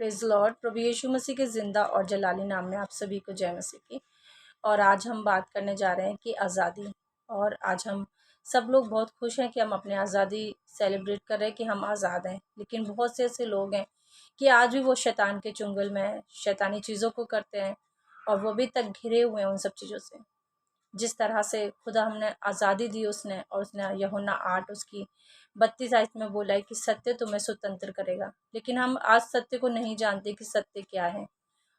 Praise Lord. प्रभु यीशु मसीह के ज़िंदा और जलाली नाम में आप सभी को जय मसीह की। और आज हम बात करने जा रहे हैं कि आज़ादी। और आज हम सब लोग बहुत खुश हैं कि हम अपने आज़ादी सेलिब्रेट कर रहे हैं कि हम आज़ाद हैं। लेकिन बहुत से ऐसे लोग हैं कि आज भी वो शैतान के चुंगल में हैं, शैतानी चीज़ों को करते हैं और वो अभी तक घिरे हुए हैं उन सब चीज़ों से। जिस तरह से खुदा हमने आज़ादी दी उसने, और उसने यूहन्ना 8 उसकी 32 आयत में बोला है कि सत्य तुम्हें स्वतंत्र करेगा। लेकिन हम आज सत्य को नहीं जानते कि सत्य क्या है,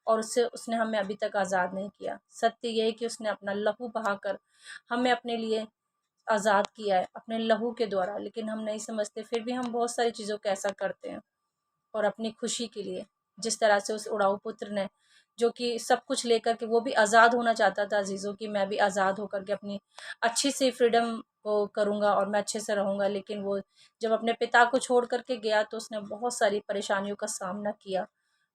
और उससे उसने हमें अभी तक आज़ाद नहीं किया। सत्य यह है कि उसने अपना लहू बहाकर हमें अपने लिए आज़ाद किया है अपने लहू के द्वारा। लेकिन हम नहीं समझते, फिर भी हम बहुत सारी चीज़ों को ऐसा करते हैं और अपनी खुशी के लिए। जिस तरह से उस उड़ाऊ पुत्र ने, जो कि सब कुछ लेकर के वो भी आज़ाद होना चाहता था अजीज़ों, कि मैं भी आज़ाद होकर के अपनी अच्छी सी फ्रीडम को करूँगा और मैं अच्छे से रहूँगा। लेकिन वो जब अपने पिता को छोड़ करके गया तो उसने बहुत सारी परेशानियों का सामना किया,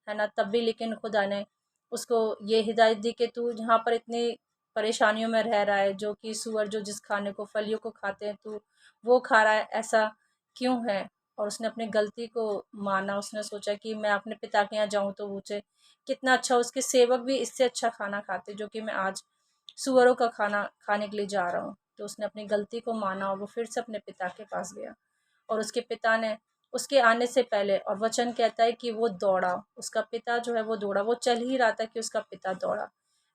है ना। तब भी लेकिन खुदा ने उसको ये हिदायत दी कि तू यहाँ पर इतनी परेशानियों में रह रहा है, जो कि सूअर जो जिस खाने को फलियों को खाते हैं तू वो खा रहा है, ऐसा क्यों है। और उसने अपनी गलती को माना। उसने सोचा कि मैं अपने पिता के यहाँ जाऊँ तो मुझे कितना अच्छा, उसके सेवक भी इससे अच्छा खाना खाते जो कि मैं आज सूअरों का खाना खाने के लिए जा रहा हूँ। तो उसने अपनी गलती को माना और वो फिर से अपने पिता के पास गया। और उसके पिता ने उसके आने से पहले, और वचन कहता है कि वो दौड़ा, उसका पिता जो है वो दौड़ा, वो चल ही रहा था कि उसका पिता दौड़ा।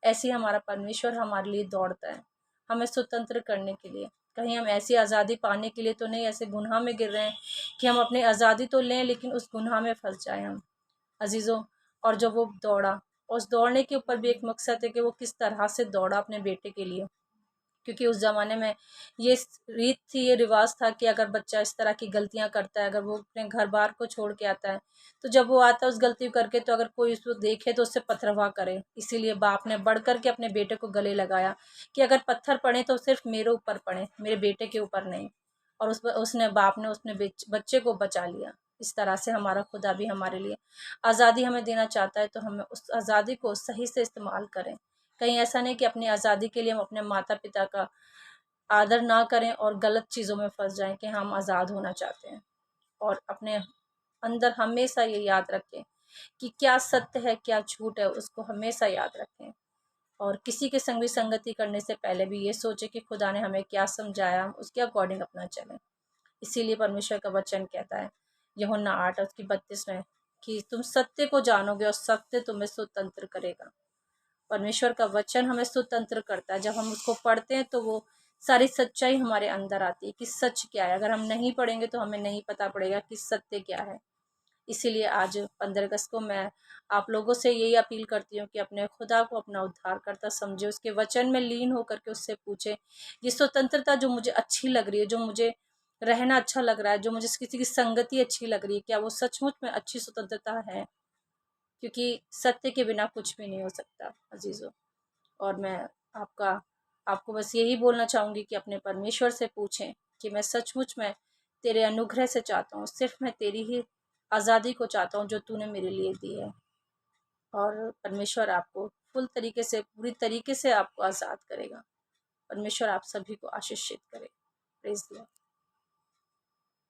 ऐसे ही हमारा परमेश्वर हमारे लिए दौड़ता है, हमें स्वतंत्र करने के लिए। कहीं हम ऐसी आज़ादी पाने के लिए तो नहीं ऐसे गुनाह में गिर रहे हैं कि हम अपनी आज़ादी तो लें लेकिन उस गुनाह में फंस जाएं हम अजीज़ों। और जब वो दौड़ा, उस दौड़ने के ऊपर भी एक मकसद है कि वो किस तरह से दौड़ा अपने बेटे के लिए। क्योंकि उस ज़माने में ये रीत थी, ये रिवाज था कि अगर बच्चा इस तरह की गलतियां करता है, अगर वो अपने घर बार को छोड़ के आता है, तो जब वो आता है उस गलती करके, तो अगर कोई उसको देखे तो उससे पथरवाह करे। इसीलिए बाप ने बढ़ कर के अपने बेटे को गले लगाया कि अगर पत्थर पड़े तो सिर्फ मेरे ऊपर पड़े, मेरे बेटे के ऊपर नहीं। और उसने बाप ने उसने बच्चे को बचा लिया। इस तरह से हमारा खुदा भी हमारे लिए आज़ादी हमें देना चाहता है, तो हमें उस आज़ादी को सही से इस्तेमाल करें। कहीं ऐसा नहीं कि अपनी आज़ादी के लिए हम अपने माता पिता का आदर ना करें और गलत चीज़ों में फंस जाएं कि हम आज़ाद होना चाहते हैं। और अपने अंदर हमेशा ये याद रखें कि क्या सत्य है क्या झूठ है, उसको हमेशा याद रखें। और किसी के संग भी संगति करने से पहले भी ये सोचें कि खुदा ने हमें क्या समझाया, हम उसके अकॉर्डिंग अपना चलें। इसीलिए परमेश्वर का वचन कहता है यूहन्ना 8 और उसकी 32 में कि तुम सत्य को जानोगे और सत्य तुम्हें स्वतंत्र करेगा। परमेश्वर का वचन हमें स्वतंत्र करता है। जब हम उसको पढ़ते हैं तो वो सारी सच्चाई हमारे अंदर आती है कि सच क्या है। अगर हम नहीं पढ़ेंगे तो हमें नहीं पता पड़ेगा कि सत्य क्या है। इसीलिए आज 15 अगस्त को मैं आप लोगों से यही अपील करती हूँ कि अपने खुदा को अपना उद्धारकर्ता समझे, उसके वचन में लीन होकर के उससे पूछे, ये स्वतंत्रता जो मुझे अच्छी लग रही है, जो मुझे रहना अच्छा लग रहा है, जो मुझे किसी की संगति अच्छी लग रही है, क्या वो सचमुच में अच्छी स्वतंत्रता है। क्योंकि सत्य के बिना कुछ भी नहीं हो सकता अजीज़ों। और मैं आपका आपको बस यही बोलना चाहूँगी कि अपने परमेश्वर से पूछें कि मैं सचमुच में तेरे अनुग्रह से चाहता हूँ, सिर्फ मैं तेरी ही आज़ादी को चाहता हूँ जो तूने मेरे लिए दी है। और परमेश्वर आपको फुल तरीके से, पूरी तरीके से आपको आज़ाद करेगा। परमेश्वर आप सभी को आशीषित करे। Praise the Lord.